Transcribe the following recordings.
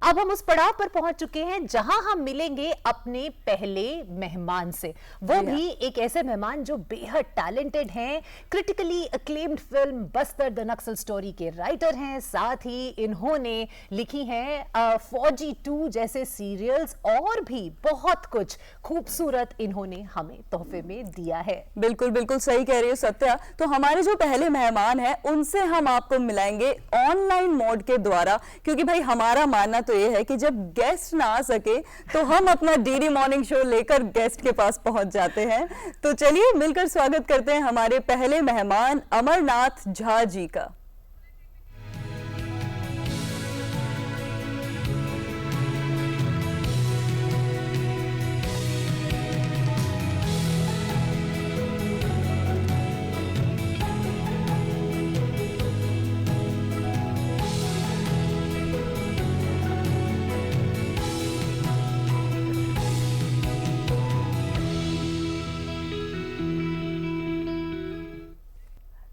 अब हम उस पड़ाव पर पहुंच चुके हैं जहां हम मिलेंगे अपने पहले मेहमान से, वो भी एक ऐसे मेहमान जो बेहद टैलेंटेड हैं, critically acclaimed film Bastar the Naxal story के राइटर हैं, साथ ही इन्होंने लिखी हैं फौजी 2 जैसे सीरियल्स और भी बहुत कुछ खूबसूरत इन्होंने हमें तोहफे में दिया है। बिल्कुल बिल्कुल सही कह रही हो सत्या। तो हमारे जो पहले मेहमान हैं उनसे हम आपको मिलाएंगे ऑनलाइन मोड के द्वारा, क्योंकि भाई हमारा मानना तो ये है कि जब गेस्ट ना आ सके तो हम अपना डीडी मॉर्निंग शो लेकर गेस्ट के पास पहुंच जाते हैं। तो चलिए मिलकर स्वागत करते हैं हमारे पहले मेहमान अमरनाथ झा जी का।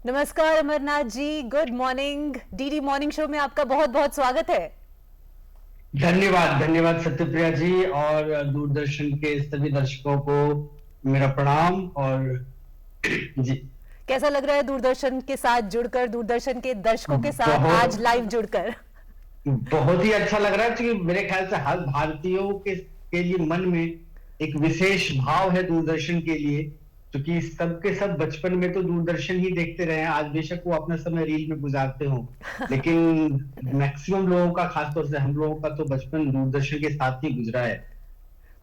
नमस्कार Amarnath ji, good morning. DD morning show में आपका बहुत बहुत स्वागत है। धन्यवाद धन्यवाद सत्यप्रिया जी, और दूरदर्शन के सभी दर्शकों को मेरा प्रणाम। और जी, कैसा लग रहा है दूरदर्शन के साथ जुड़कर, दूरदर्शन के दर्शकों के साथ आज लाइव जुड़कर? बहुत ही अच्छा लग रहा है, क्योंकि मेरे ख्याल से हर भारतीयों के लिए मन में एक विशेष भाव है दूरदर्शन के लिए, क्योंकि सबके सब बचपन में तो दूरदर्शन ही देखते रहे हैं। आज बेशक वो अपना समय रील में गुजारते हो, लेकिन मैक्सिमम लोगों का, खासतौर से हम लोगों का तो बचपन दूरदर्शन के साथ ही गुजरा है।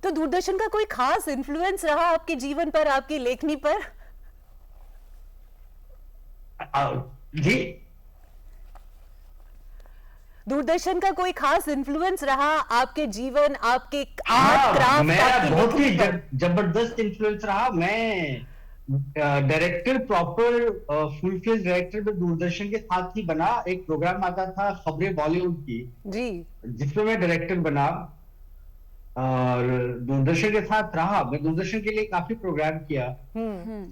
तो दूरदर्शन का कोई खास इन्फ्लुएंस रहा आपके जीवन पर, आपकी लेखनी पर? जी, दूरदर्शन का कोई खास इन्फ्लुएंस रहा आपके जीवन, आपके आर्ट क्राफ्ट, मेरा आपकी बहुत ही लेखनी पर? जबरदस्त इन्फ्लुएंस रहा। मैं director, proper full fledge director में दूरदर्शन के साथ ही बना। एक प्रोग्राम आता था खबरें बॉलीवुड की जी, जिसमें मैं डायरेक्टर बना, और दूरदर्शन के साथ रहा। मैं दूरदर्शन के लिए काफी प्रोग्राम किया।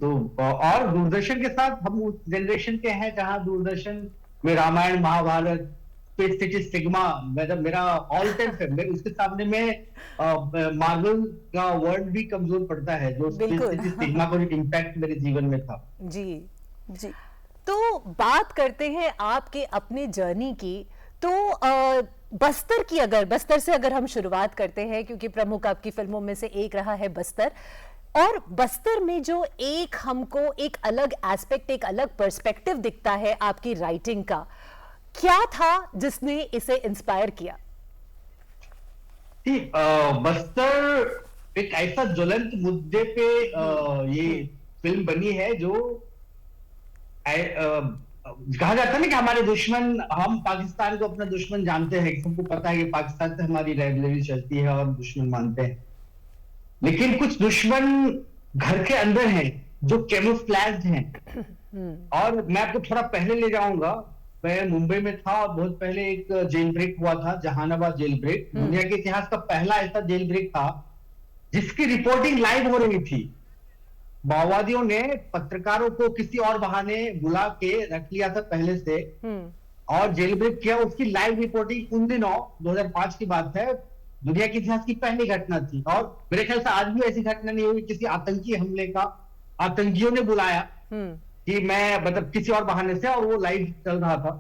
तो और दूरदर्शन के साथ हम उस जनरेशन के हैं जहां दूरदर्शन में Ramayan, Mahabharat, space city, sigma, मतलब मेरा ऑल टाइम फेवरेट। उसके सामने में मार्वल का वर्ल्ड भी कमजोर पड़ता है, जो स्पेस सिटी, सिग्मा का इम्पैक्ट मेरे जीवन में था। जी जी। तो बात करते हैं आपके अपने जर्नी की। तो बस्तर की, अगर बस्तर से अगर हम शुरुआत करते हैं, क्योंकि प्रमुख आपकी फिल्मों में से एक रहा है बस्तर, और बस्तर में जो एक हमको एक अलग एस्पेक्ट, एक अलग पर्सपेक्टिव दिखता है आपकी राइटिंग का, क्या था जिसने इसे इंस्पायर किया? बस्तर एक ऐसा ज्वलंत मुद्दे पे ये फिल्म बनी है, जो कहा जाता है ना कि हमारे दुश्मन, हम पाकिस्तान को अपना दुश्मन जानते हैं, सबको पता है कि पाकिस्तान से हमारी राइवलरी चलती है और दुश्मन मानते हैं। लेकिन कुछ दुश्मन घर के अंदर हैं जो कैमोफ्लेज्ड हैं। और मैं आपको थोड़ा पहले ले जाऊंगा। मैं मुंबई में था और बहुत पहले एक जेल ब्रेक हुआ था, जहानाबाद जेल ब्रेक। दुनिया के इतिहास का पहला ऐसा जेल ब्रेक था जिसकी रिपोर्टिंग लाइव हो रही थी। माओवादियों ने पत्रकारों को किसी और बहाने बुला के रख लिया था पहले से, और जेल ब्रेक किया। उसकी लाइव रिपोर्टिंग उन दिनों 2005 की बात है, दुनिया के इतिहास की पहली घटना थी। और मेरे ख्याल से आज भी ऐसी घटना नहीं हुई किसी आतंकी हमले का आतंकियों ने बुलाया कि मैं, मतलब किसी और बहाने से, और वो लाइव चल रहा था।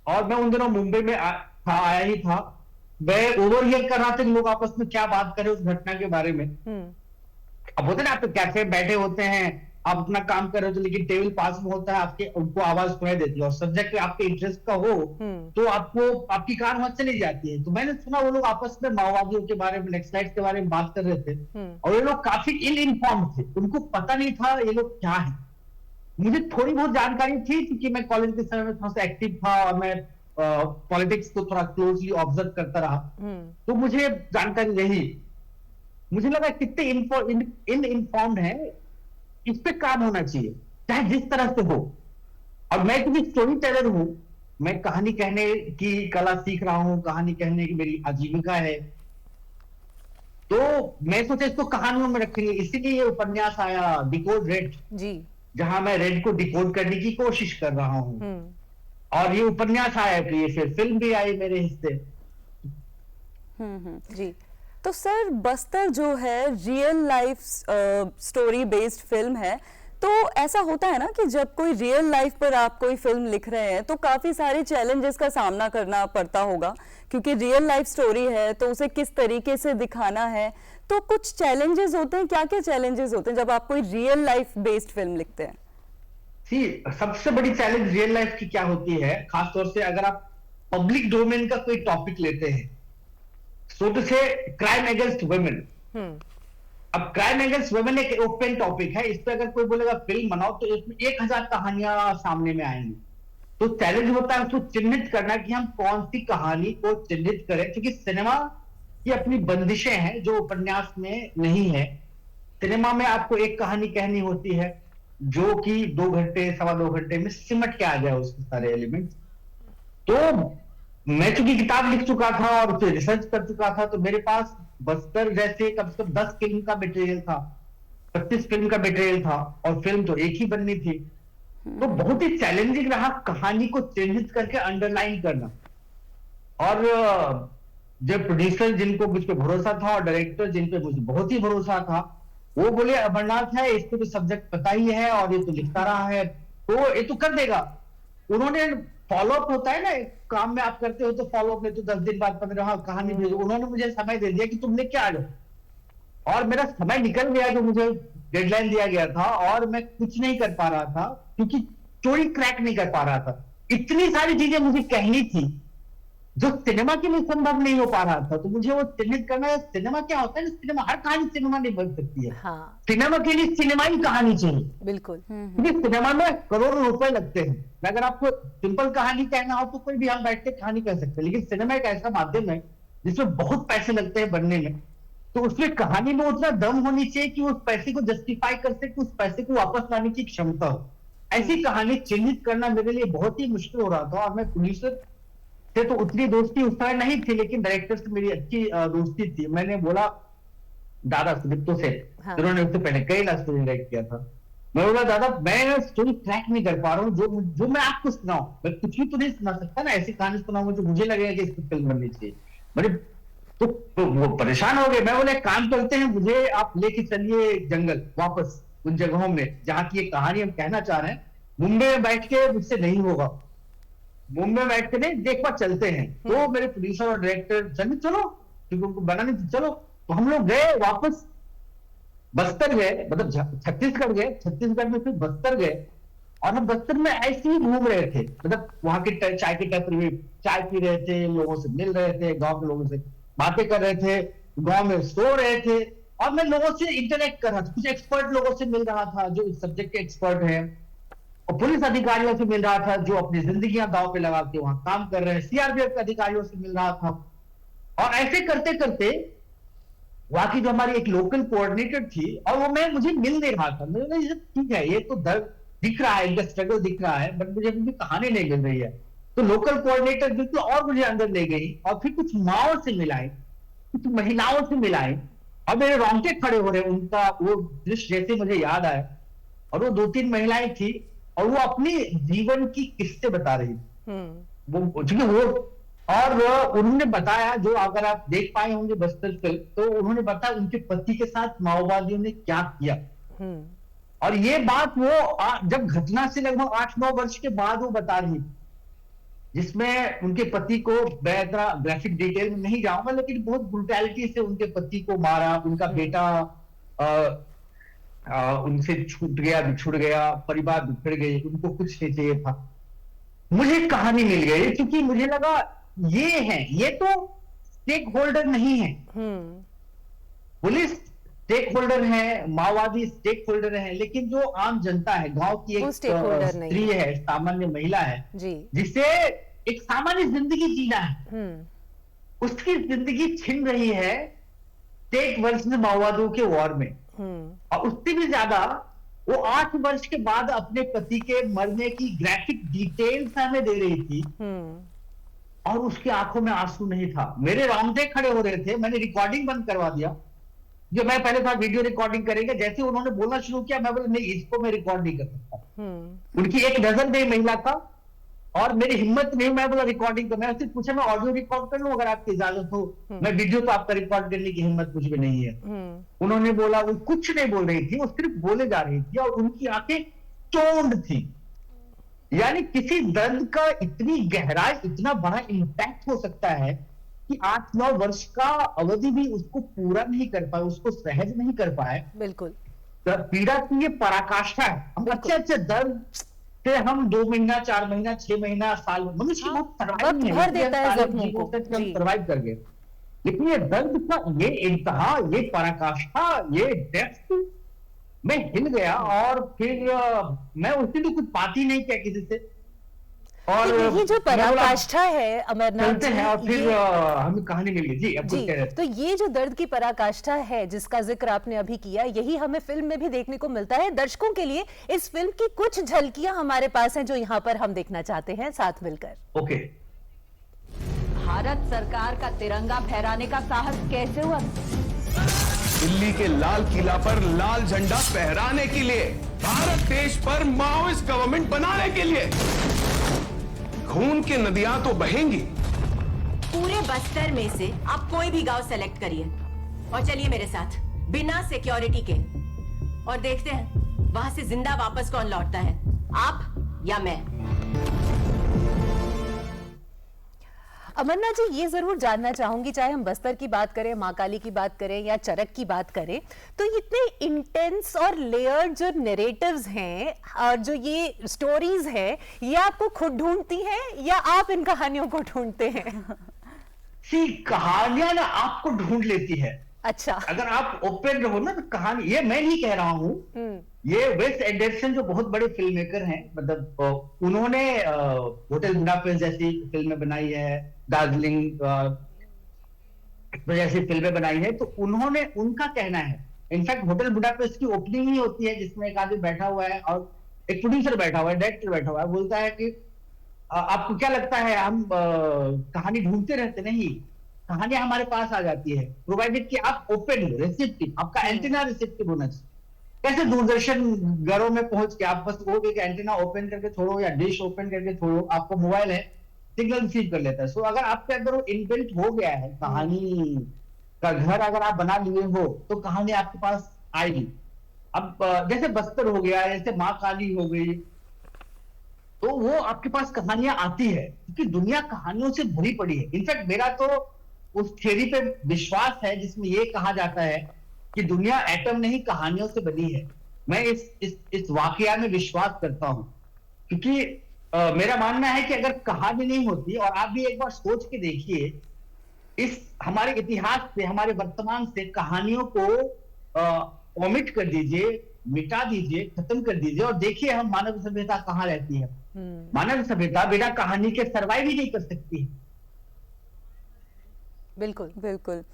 और मैं उन दिनों मुंबई में आया ही था। मैं ओवरहियर कर रहा था कि लोग आपस में क्या बात करें उस घटना के बारे में। अब होते ना, आप तो कैफे बैठे होते हैं, आप अपना काम कर रहे हो, तो लेकिन टेबल पास में होता है, आपके उनको आवाज सुनाई देती है, और सब्जेक्ट आपके इंटरेस्ट का हो तो आपको, आपकी कान वहां चली जाती है। तो मैंने सुना वो लोग आपस में माओवादियों के बारे में, नक्सलाइट्स के बारे में बात कर रहे थे, और ये लोग काफी इल इन्फॉर्म्ड थे। उनको पता नहीं था ये लोग क्या है। मुझे थोड़ी बहुत जानकारी थी, क्योंकि मैं कॉलेज के समय में थोड़ा सा एक्टिव था और मैं पॉलिटिक्स को थोड़ा क्लोजली ऑब्जर्व करता रहा, तो मुझे जानकारी रही। मुझे लगा कितने इन इन्फॉर्म्ड है, इस पे काम होना चाहिए, चाहे जिस तरह से हो। और मैं क्योंकि स्टोरी टेलर हूं, मैं कहानी कहने की कला सीख रहा हूं, कहानी कहने की मेरी आजीविका है, तो मैं सोचा इसको कहानियों में रखेंगे। इसीलिए ये उपन्यास आया डिकोड रेड जी, जहां मैं रेड को डिकोड करने की कोशिश कर रहा हूं। और ये उपन्यास आया, तो ये फिर फिल्म भी आई मेरे हिस्से। जी। तो सर बस्तर जो है real life story based film है, तो ऐसा होता है ना कि जब कोई रियल लाइफ पर आप कोई फिल्म लिख रहे हैं तो काफी सारे चैलेंजेस का सामना करना पड़ता होगा, क्योंकि रियल लाइफ स्टोरी है तो उसे किस तरीके से दिखाना है, तो कुछ चैलेंजेस होते हैं। क्या क्या चैलेंजेस होते हैं जब आप कोई रियल लाइफ बेस्ड फिल्म लिखते हैं? सबसे बड़ी चैलेंज रियल लाइफ की क्या होती है, खासतौर से अगर आप पब्लिक डोमेन का कोई टॉपिक लेते हैं, सो टू से क्राइम अगेंस्ट वुमेन। अब क्राइम अगेंस्ट वुमेन एक ओपन टॉपिक है, इस पे अगर कोई बोलेगा फिल्म बनाओ तो इसमें 1000 कहानियां सामने में आएंगी। तो चैलेंज होता है उसको चिन्हित करना कि हम कौन सी कहानी को चिन्हित करें, क्योंकि सिनेमा की अपनी बंदिशें हैं जो उपन्यास में नहीं है। सिनेमा में आपको एक कहानी कहनी होती है जो कि 2 घंटे 2.25 घंटे में सिमट के आ जाए उसके सारे एलिमेंट। तो मैं चूंकि किताब लिख चुका था और उसे रिसर्च कर चुका था, तो मेरे पास बस्तर जैसे कम से कम 10 फिल्म का मटेरियल था, 25 फिल्म का मटेरियल था, और फिल्म तो एक ही बननी थी। तो बहुत ही चैलेंजिंग रहा कहानी को चिन्हित करके अंडरलाइन करना। और जब प्रोड्यूसर जिनको मुझ पर भरोसा था और डायरेक्टर जिन पे मुझे बहुत ही भरोसा था, वो बोले अमरनाथ है, इसको तो सब्जेक्ट पता ही है और ये तो लिखता रहा है तो ये तो कर देगा। उन्होंने फॉलोअप होता है ना, एक काम में आप करते हो तो फॉलोअप में तो 10 दिन बाद 15 कहानी भेजो। उन्होंने मुझे समय दे दिया कि तुम लिख के आ जाओ, और मेरा समय निकल गया जो मुझे डेडलाइन दिया गया था, और मैं कुछ नहीं कर पा रहा था क्योंकि स्टोरी क्रैक नहीं कर पा रहा था। इतनी सारी चीजें मुझे कहनी थी जो सिनेमा के लिए संभव नहीं हो पा रहा था, तो मुझे वो चिन्हित करना है। सिनेमा क्या होता है ना, सिनेमा हर कहानी सिनेमा नहीं बन सकती है। हाँ, सिनेमा के लिए सिनेमाई कहानी चाहिए, बिल्कुल। क्योंकि सिनेमा में करोड़ों रुपए लगते हैं। अगर आपको सिंपल कहानी कहना हो तो कोई भी हम बैठ के कहानी कह सकते हैं, लेकिन सिनेमा एक ऐसा माध्यम है जिसमें बहुत पैसे लगते हैं बनने में। तो उसमें कहानी में उतना दम होनी चाहिए कि उस पैसे को जस्टिफाई कर सके, उस पैसे को वापस लाने की क्षमता हो। ऐसी कहानी चिन्हित करना मेरे लिए बहुत ही मुश्किल हो रहा था। और मैं प्रोड्यूसर से तो उतनी दोस्ती उस समय नहीं थी, लेकिन डायरेक्टर से मेरी अच्छी दोस्ती थी। मैंने बोला दादा सुदीप्तो से, हाँ। जिन्होंने उससे पहले कई लाख स्टोरी डायरेक्ट किया था, मैं बोला दादा मैं स्टोरी क्रैक नहीं कर पा रहा हूँ, जो मैं आपको सुनाऊं, मैं कुछ भी तो नहीं सुना सकता ना, ऐसी कहानी सुनाऊंगा जो मुझे लगेगा कि इसकी फिल्म बननी चाहिए। मेरे तो वो परेशान हो गए। मैं बोले काम करते हैं, मुझे आप लेके चलिए जंगल वापस, उन जगहों में जहां की ये कहानी हम कहना चाह रहे हैं। मुंबई में बैठ के मुझसे नहीं होगा, मुंबई में बैठ के नहीं, देख पा चलते हैं। तो मेरे प्रोड्यूसर और डायरेक्टर चलो, क्योंकि उनको बनाने थी, चलो। तो हम लोग गए वापस, बस्तर गए, मतलब छत्तीसगढ़ गए, छत्तीसगढ़ में फिर बस्तर गए। और हम बस्तर में ऐसे ही घूम रहे थे, मतलब वहां के चाय के टपरी में चाय पी रहे थे, लोगों से मिल रहे थे, गांव के लोगों से बातें कर रहे थे, गांव में सो रहे थे, और मैं लोगों से इंटरेक्ट कर रहा था। कुछ एक्सपर्ट लोगों से मिल रहा था जो इस सब्जेक्ट के एक्सपर्ट हैं, और पुलिस अधिकारियों से मिल रहा था जो अपनी जिंदगियां दांव पे लगा के वहां काम कर रहे हैं, सीआरपीएफ के अधिकारियों से मिल रहा था। और ऐसे करते करते वहां की जो हमारी एक लोकल कोऑर्डिनेटर थी, और वो मुझे मिल नहीं रहा था। मैंने कहा ठीक है, ये तो दर्द दिख रहा है, इनका स्ट्रगल दिख रहा है, बट मुझे अभी कहानी नहीं मिल रही है। तो लोकल कोऑर्डिनेटर बिल्कुल और मुझे अंदर ले गई, और फिर कुछ माओ से मिलाई, कुछ महिलाओं से मिलाई, और मेरे रोंगटे खड़े हो रहे, उनका वो दृश्य जैसे मुझे याद आया। और वो 2-3 महिलाएं थी, और वो अपनी जीवन की किस्से बता रही थी। और उन्होंने बताया, जो अगर आप देख पाए होंगे बस्तर फिल्म, तो उन्होंने बताया उनके पति के साथ माओवादियों ने क्या किया। और ये बात वो जब घटना से लगभग 8-9 वर्ष के बाद वो बता रही, जिसमें उनके पति को, मैं इतना ग्राफिक डिटेल में नहीं जाऊंगा, लेकिन बहुत ब्रुटैलिटी से उनके पति को मारा, उनका बेटा उनसे छूट गया, बिछुड़ गया, परिवार बिखर गए, उनको कुछ नहीं चाहिए था। मुझे कहानी मिल गई क्योंकि मुझे लगा ये है, ये तो स्टेक होल्डर नहीं है। पुलिस स्टेक होल्डर है, माओवादी स्टेक होल्डर है, लेकिन जो आम जनता है, गांव की एक स्त्री है, सामान्य महिला है, जिसे एक सामान्य जिंदगी जीना है, उसकी जिंदगी छिन रही है स्टेक वर्ष में माओवादियों के वॉर में। और उससे भी ज्यादा वो 8 वर्ष के बाद अपने पति के मरने की ग्राफिक डिटेल्स हमें दे रही थी, और उसकी आंखों में आंसू नहीं था। मेरे रोंगटे खड़े हो रहे थे। मैंने रिकॉर्डिंग बंद करवा दिया, जो मैं पहले था वीडियो रिकॉर्डिंग करेंगे, जैसे उन्होंने बोलना शुरू किया, मैं बोला नहीं, इसको मैं रिकॉर्ड नहीं कर सकता। उनकी एक नजर में महिला था, और मेरी हिम्मत नहीं, मैं बोला रिकॉर्डिंग कर, मैंने सिर्फ पूछा मैं ऑडियो रिकॉर्ड कर लूं अगर आपकी इजाजत हो, मैं वीडियो तो आपका रिकॉर्ड करने की हिम्मत मुझ में नहीं है। उन्होंने बोला, वो कुछ नहीं बोल रही थी, वो सिर्फ बोले जा रही थी और उनकी आंखें चौंध थी। यानी किसी दर्द का इतनी गहराई, इतना बड़ा इम्पैक्ट हो सकता है कि 8-9 वर्ष का अवधि भी उसको पूरा नहीं कर पाए, उसको सहज नहीं कर पाए। बिल्कुल। पीड़ा की ये पराकाष्ठा है। हम अच्छे अच्छे दर्द से हम 2 महीना, 4 महीना, 6 महीना, साल, मनुष्य बहुत वक्त भर देता है जख्मों को। सर्वाइव कर गए, लेकिन ये दर्द का ये इंतहा, ये पराकाष्ठा, ये डेप्थ, मैं हिल गया। और फिर मैं उस दिन तो कुछ बात ही नहीं किया किसी से। और तो यही जो पराकाष्ठा है अमरनाथ चलते हैं और फिर हमें कहानी मिल गई। जी, अब कुछ कह रहे थे। तो ये जो दर्द की पराकाष्ठा है जिसका जिक्र आपने अभी किया, यही हमें फिल्म में भी देखने को मिलता है। दर्शकों के लिए इस फिल्म की कुछ झलकियां हमारे पास हैं जो यहाँ पर हम देखना चाहते हैं साथ मिलकर। ओके। भारत सरकार का तिरंगा फहराने का साहस कैसे हुआ? दिल्ली के लाल किला पर लाल झंडा फहराने के लिए, भारत देश पर माओइस्ट गवर्नमेंट बनाने के लिए। खून की नदियां तो बहेंगी। पूरे बस्तर में से आप कोई भी गांव सेलेक्ट करिए और चलिए मेरे साथ बिना सिक्योरिटी के, और देखते हैं वहां से जिंदा वापस कौन लौटता है, आप या मैं। अमरनाथ जी, ये जरूर जानना चाहूंगी, चाहे हम बस्तर की बात करें, माँ काली की बात करें या चरक की बात करें, तो इतने इंटेंस और लेयर्ड जो नैरेटिव्स हैं और जो ये स्टोरीज हैं, ये आपको खुद ढूंढती हैं या आप इन कहानियों को ढूंढते हैं? कहानियां ना आपको ढूंढ लेती है। अच्छा। अगर आप ओपन रहो ना तो कहानी, ये मैं नहीं कह रहा हूं, ये वेस एंडरसन जो बहुत बड़े फिल्म मेकर हैं, मतलब उन्होंने होटल बुडापेस्ट जैसी फिल्में बनाई है, दार्जिलिंग जैसी फिल्में बनाई है, तो उन्होंने, उनका कहना है, इनफैक्ट होटल बुडापेस्ट की ओपनिंग ही होती है जिसमें एक आदमी बैठा हुआ है और एक प्रोड्यूसर बैठा हुआ है, डायरेक्टर बैठा हुआ है, बोलता है कि आपको क्या लगता है हम कहानी ढूंढते रहते? नहीं, कहानियां हमारे पास आ जाती है, प्रोवाइडेड कि आप ओपन हो, रिसेप्टिव, आपका एंटीना रिसेप्टिव होना चाहिए। कैसे दूरदर्शन घरों में पहुंच के आप बस कहोगे कि एंटीना ओपन करके छोड़ो या डिश ओपन करके छोड़ो, आपको मोबाइल है, सिग्नल रिसीव कर लेता है। सो अगर आपके अंदर वो इनबिल्ट हो गया है, कहानी का घर अगर आप बना लिए हो तो कहानी आपके पास आएगी। अब जैसे बस्तर हो गया, जैसे माँ काली हो गई, तो वो आपके पास कहानियां आती है क्योंकि दुनिया कहानियों से भरी पड़ी है। इनफैक्ट मेरा तो उस थ्योरी पे विश्वास है जिसमें ये कहा जाता है कि दुनिया एटम नहीं कहानियों से बनी है। मैं इस वाकया में विश्वास करता हूं क्योंकि मेरा मानना है कि अगर कहानी नहीं होती, और आप भी एक बार सोच के देखिए, इस हमारे इतिहास से, हमारे वर्तमान से कहानियों को ओमिट कर दीजिए, मिटा दीजिए, खत्म कर दीजिए, और देखिए हम मानव सभ्यता कहाँ रहती है। मानव सभ्यता बिना कहानी के सर्वाइव ही नहीं कर सकती। बिल्कुल बिल्कुल।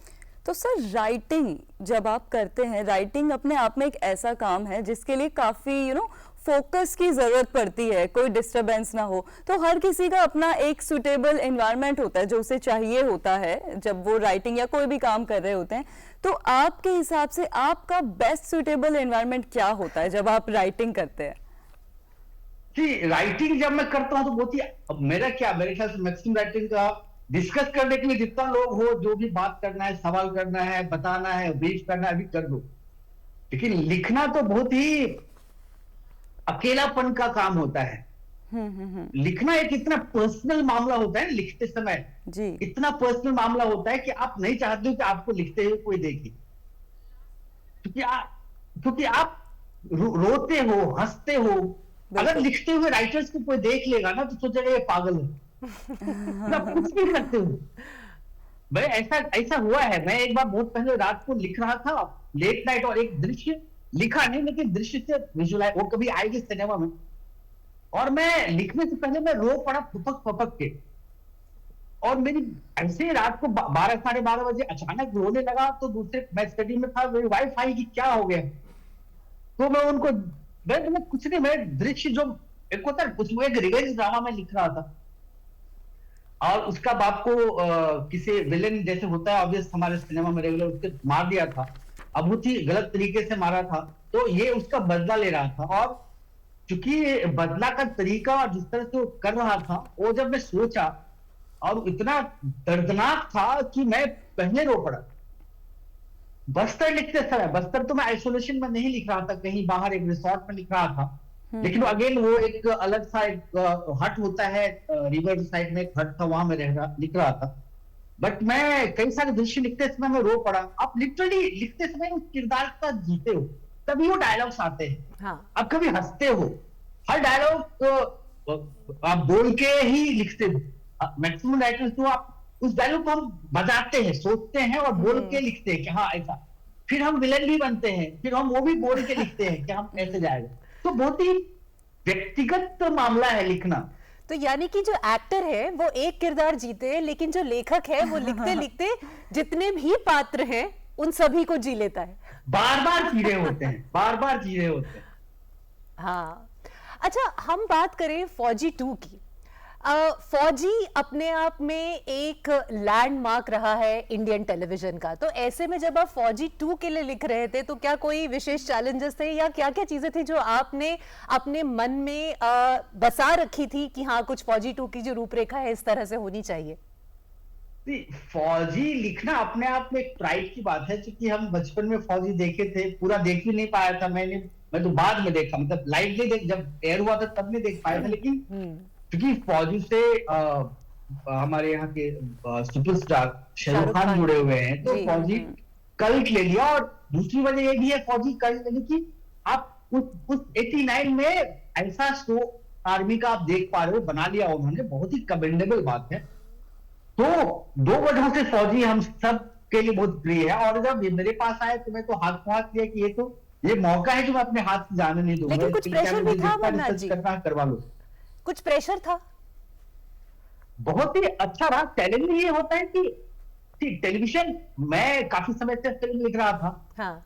तो सर, राइटिंग जब आप करते हैं, राइटिंग अपने आप में एक ऐसा काम है जिसके लिए काफी फोकस की जरूरत पड़ती है, कोई डिस्टरबेंस ना हो। तो हर किसी का अपना एक सुटेबल एनवायरनमेंट होता है जो उसे चाहिए होता है जब वो राइटिंग या कोई भी काम कर रहे होते हैं। तो आपके हिसाब से आपका बेस्ट सुटेबल एनवायरनमेंट क्या होता है जब आप राइटिंग करते हैं? जी, राइटिंग जब मैं करता हूं तो बहुत ही, मेरे ख्याल से मैक्सिमम राइटिंग का डिस्कस करने के लिए जितना लोग हो, जो भी बात करना है, सवाल करना है, बताना है, ब्रीफ करना है, अभी कर दो। लेकिन लिखना तो बहुत ही अकेलापन का काम होता है। लिखना एक इतना पर्सनल मामला होता है, लिखते समय जी, इतना पर्सनल मामला होता है कि आप नहीं चाहते हो कि आपको लिखते हुए कोई देखे, क्योंकि आप रोते हो, हंसते हो। अगर लिखते हुए राइटर्स को कोई देख लेगा ना तो सोचेगा ये पागल है। आप कुछ नहीं करते हो भाई। ऐसा हुआ है। मैं एक बार बहुत पहले रात को लिख रहा था, लेट नाइट, और एक दृश्य लिखा नहीं लेकिन दृश्य से विजुअलाइज, वो कभी आएगी सिनेमा में, और मैं लिखने से पहले मैं रो पड़ा फपक के, और मेरी ऐसे रात को 12-12:30 बजे अचानक रोने लगा। तो दूसरे, मैं स्टडी में था, मेरी वाइफ आई कि क्या हो गया, तो मैं उनको, मैं कुछ नहीं, मैं दृश्य जो एक होता है, उसमें एक रिवेंज ड्रामा में लिख रहा था, और उसका बाप को किसी विलेन जैसे होता है ऑब्वियस हमारे सिनेमा में रेगुलर, उसके मार दिया था। अब बहुत ही गलत तरीके से मारा था, तो ये उसका बदला ले रहा था। और चूंकि बदला का तरीका और जिस तरह से वो कर रहा था, वो जब मैं सोचा और इतना दर्दनाक था कि मैं पहले रो पड़ा। बस्तर लिखते समय, बस्तर तो मैं आइसोलेशन में नहीं लिख रहा था, कहीं बाहर एक रिसोर्ट में लिख रहा था, लेकिन अगेन वो एक अलग सा एक हट होता है, रिवर साइड में एक हट था, वहां मैं लिख रहा था। बट मैं कई सारे दृश्य लिखते समय मैं रो पड़ा। आप लिटरली लिखते समय उस किरदार के साथ जीते हो, तभी वो डायलॉग्स आते हैं। हाँ। आप कभी हंसते हो, हर डायलॉग आप बोल के ही लिखते हो। मैक्सिमम राइटर्स तो आप उस डायलॉग को हम बजाते हैं, सोचते हैं और बोल के लिखते हैं कि हाँ ऐसा, फिर हम विलन भी बनते हैं, फिर हम वो भी बोल के लिखते हैं कि हम ऐसे जाएगा। तो बहुत ही व्यक्तिगत मामला है लिखना। तो यानी कि जो एक्टर है वो एक किरदार जीते हैं, लेकिन जो लेखक है वो लिखते लिखते जितने भी पात्र हैं उन सभी को जी लेता है। बार बार जी रहे होते हैं, बार बार जी रहे होते हैं। हाँ, अच्छा हम बात करें फौजी 2 की। फौजी अपने आप में एक लैंडमार्क रहा है इंडियन टेलीविजन का, तो ऐसे में जब आप फौजी 2 के लिए लिख रहे थे तो क्या कोई विशेष चैलेंजेस थे या क्या क्या चीजें थी जो आपने अपने मन में बसा रखी थी कि हाँ कुछ फौजी 2 की जो रूपरेखा है इस तरह से होनी चाहिए? फौजी लिखना अपने आप में एक प्राइड की बात है, क्योंकि हम बचपन में फौजी देखे थे, पूरा देख ही नहीं पाया था। मैं तो बाद में देखा, मतलब लाइव नहीं देख, जब एयर हुआ था तब नहीं देख पाया था। लेकिन क्योंकि फौजी से हमारे यहाँ के सुपरस्टार शाहरुख खान जुड़े हुए हैं, तो फौजी कल्ट ले लिया। और दूसरी वजह ये भी है फौजी कल्ट लेने की, आप उस 89 में ऐसा शो आर्मी का आप देख पा रहे हो, बना लिया उन्होंने, बहुत ही कमेंडेबल बात है। तो 2 वजहों से फौजी हम सब के लिए बहुत प्रिय है। और जब ये मेरे पास आए तो मैं तो हाथ हाथ लिया कि ये मौका है जो मैं अपने हाथ से जाने नहीं दूंगा। लेकिन कुछ प्रेशर भी था मुन्ना जी, करवा लो। कुछ प्रेशर था? बहुत ही अच्छा रहा। चैलेंज ये होता है कि टेलीविजन, मैं काफी समय से फिल्म लिख रहा था। हाँ।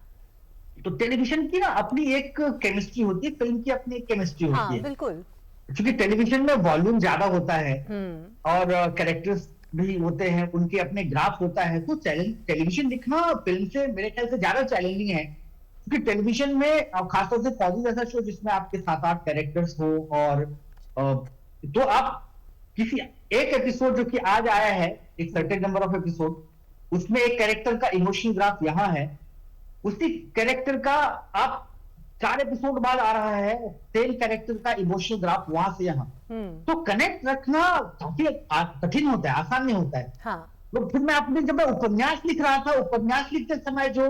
तो टेलीविजन की ना अपनी एक केमिस्ट्री होती है, फिल्म की अपनी एक केमिस्ट्री होती है। बिल्कुल। क्योंकि टेलीविजन में वॉल्यूम ज्यादा होता है और कैरेक्टर्स भी होते हैं, उनके अपने ग्राफ होता है। तो टेलीविजन लिखना फिल्म से मेरे ख्याल से ज्यादा चैलेंजिंग है, क्योंकि टेलीविजन में खासतौर से फौजी जैसा शो जिसमें आपके 7-8 कैरेक्टर्स हो, और तो आप किसी एक एपिसोड जो कि आज आया है, एक सर्टेन नंबर ऑफ एपिसोड, उसमें एक कैरेक्टर का इमोशनल ग्राफ यहाँ है, उसी कैरेक्टर का आप 4 एपिसोड बाद आ रहा है सेम कैरेक्टर का इमोशनल ग्राफ वहां से यहाँ। तो कनेक्ट रखना काफी कठिन होता है, आसान नहीं होता है। हाँ। तो फिर मैं अपने, जब मैं उपन्यास लिख रहा था, उपन्यास लिखते समय जो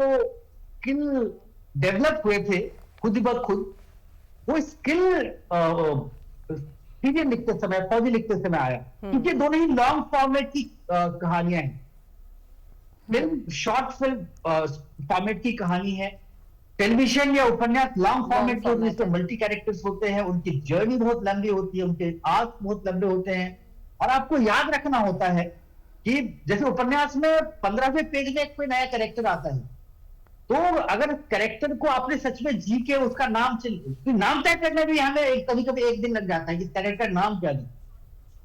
स्किल डेवलप हुए थे खुद ही ब खुद, वो स्किल सीरियल लिखते समय, फौजी लिखते समय आया। क्योंकि दोनों ही लॉन्ग फॉर्मेट की कहानियां हैं। फिल्म शॉर्ट फिल्म फॉर्मेट की कहानी है, टेलीविजन या उपन्यास लॉन्ग फॉर्मेट की होती है, जिसमें मल्टी कैरेक्टर्स होते हैं, उनकी जर्नी बहुत लंबी होती है, उनके आर्क बहुत लंबे होते हैं। और आपको याद रखना होता है कि जैसे उपन्यास में 15वें पेज में एक कोई नया कैरेक्टर आता है, तो अगर कैरेक्टर को आपने सच में जी के उसका नाम तय करने में हमें कभी कभी 1 दिन लग जाता है कि कैरेक्टर नाम क्या है,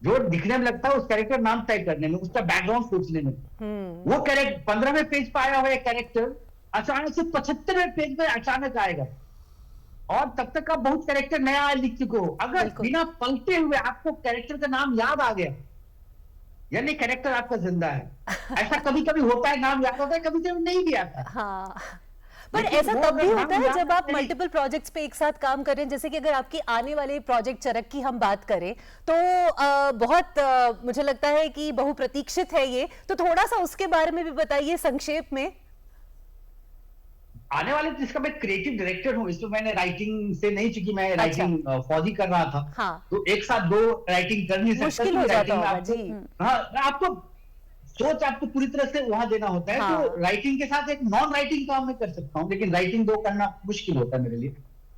जो दिखने में लगता है उस कैरेक्टर नाम तय करने में, उसका बैकग्राउंड सोचने में। वो कैरेक्टर 15वें पेज पर आया हुआ एक कैरेक्टर अचानक से 75वें पेज में अचानक आएगा, और तब तक आप बहुत कैरेक्टर नया लिख चुके हो। अगर बिना पलटे हुए आपको कैरेक्टर का नाम याद आ गया, यानी कैरेक्टर आपका जिंदा है। ऐसा कभी कभी होता है, नाम याद होता है, कभी कभी नहीं भी आता। हाँ, पर ऐसा तब भी होता है जब आप मल्टीपल प्रोजेक्ट्स पे एक साथ काम कर रहे हैं। जैसे कि अगर आपकी आने वाले प्रोजेक्ट चरक की हम बात करें तो बहुत मुझे लगता है कि बहुप्रतीक्षित है ये, तो थोड़ा सा उसके बारे में भी बताइए संक्षेप में। आने वाले, जिसका मैं क्रिएटिव डायरेक्टर हूँ, इसमें मैंने राइटिंग से नहीं, चूंकि मैं राइटिंग फौजी कर रहा था। हाँ। तो एक साथ 2 राइटिंग कर नहीं सकता, मुश्किल हो जाता होगा जी। हाँ, आपको सोच आपको पूरी तरह से वहां देना होता है। हाँ। तो राइटिंग के साथ एक नॉन राइटिंग काम मैं कर सकता हूँ, लेकिन राइटिंग 2 करना मुश्किल होता है मेरे लिए।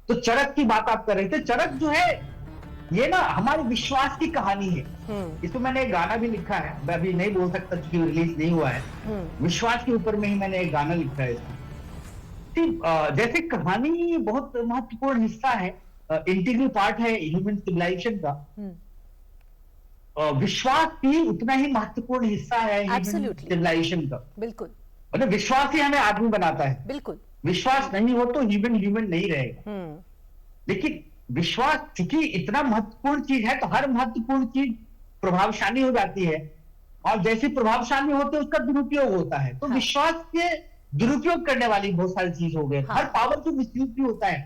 तो चरक की बात आप कर रहे थे, चरक जो है ये ना हमारे विश्वास की कहानी है। इसमें मैंने एक गाना भी लिखा है, मैं अभी नहीं बोल सकता क्योंकि रिलीज नहीं हुआ है। विश्वास के ऊपर में ही मैंने एक गाना लिखा है इसमें। जैसे कहानी बहुत महत्वपूर्ण हिस्सा है, इंटीग्रल पार्ट है ह्यूमन सिविलाइजेशन का, विश्वास भी उतना ही महत्वपूर्ण हिस्सा है ह्यूमन सिविलाइजेशन का। बिल्कुल। मतलब विश्वास ही हमें आदमी बनाता है। बिल्कुल। विश्वास नहीं हो तो ह्यूमन नहीं रहेगा। लेकिन विश्वास चूंकि इतना महत्वपूर्ण चीज है, तो हर महत्वपूर्ण चीज प्रभावशाली हो जाती है, और जैसे प्रभावशाली होते उसका दुरुपयोग होता है। तो विश्वास के दुरुपयोग करने वाली बहुत सारी चीज हो गई। हर पावर को मिसयूज भी होता है।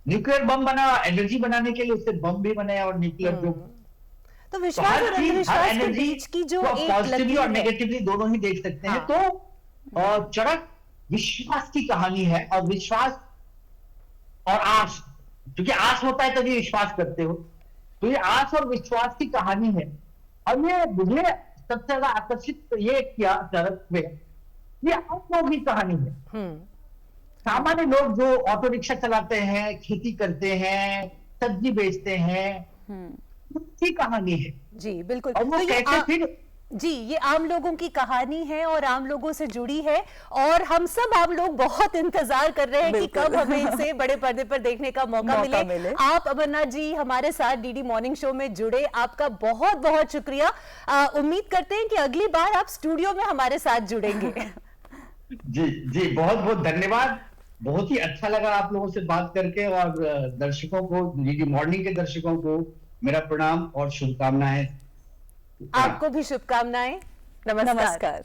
न्यूक्लियर बम बना एनर्जी बनाने के लिए, उससे बम भी बने और न्यूक्लियर जो तो विश्वास और अंधविश्वास के बीच की जो एक पॉजिटिवली लकीर और है, नेगेटिवली दोनों ही देख सकते हैं। तो चरक विश्वास की कहानी है, और विश्वास और आस, क्योंकि आस होता है तभी विश्वास करते हो, तो ये आस और विश्वास की कहानी है। और ये मुझे सबसे ज्यादा आकर्षित ये किया चरक में, ये आम लोगों की कहानी है। सामान्य लोग जो ऑटो रिक्शा चलाते हैं, खेती करते हैं, सब्जी बेचते हैं, उनकी कहानी है। जी बिल्कुल। और वो तो ये कैसे फिर जी, ये आम लोगों की कहानी है और आम लोगों से जुड़ी है, और हम सब आम लोग बहुत इंतजार कर रहे हैं कि बिल्कुल। कब हमें इसे बड़े पर्दे पर देखने का मौका मिले। आप अमरनाथ जी हमारे साथ डीडी मॉर्निंग शो में जुड़े, आपका बहुत बहुत शुक्रिया। उम्मीद करते हैं कि अगली बार आप स्टूडियो में हमारे साथ जुड़ेंगे। जी जी, बहुत बहुत धन्यवाद। बहुत ही अच्छा लगा आप लोगों से बात करके, और दर्शकों को, डीडी मॉर्निंग के दर्शकों को मेरा प्रणाम और शुभकामनाएं। आपको भी शुभकामनाएं। नमस्कार। नमस्कार।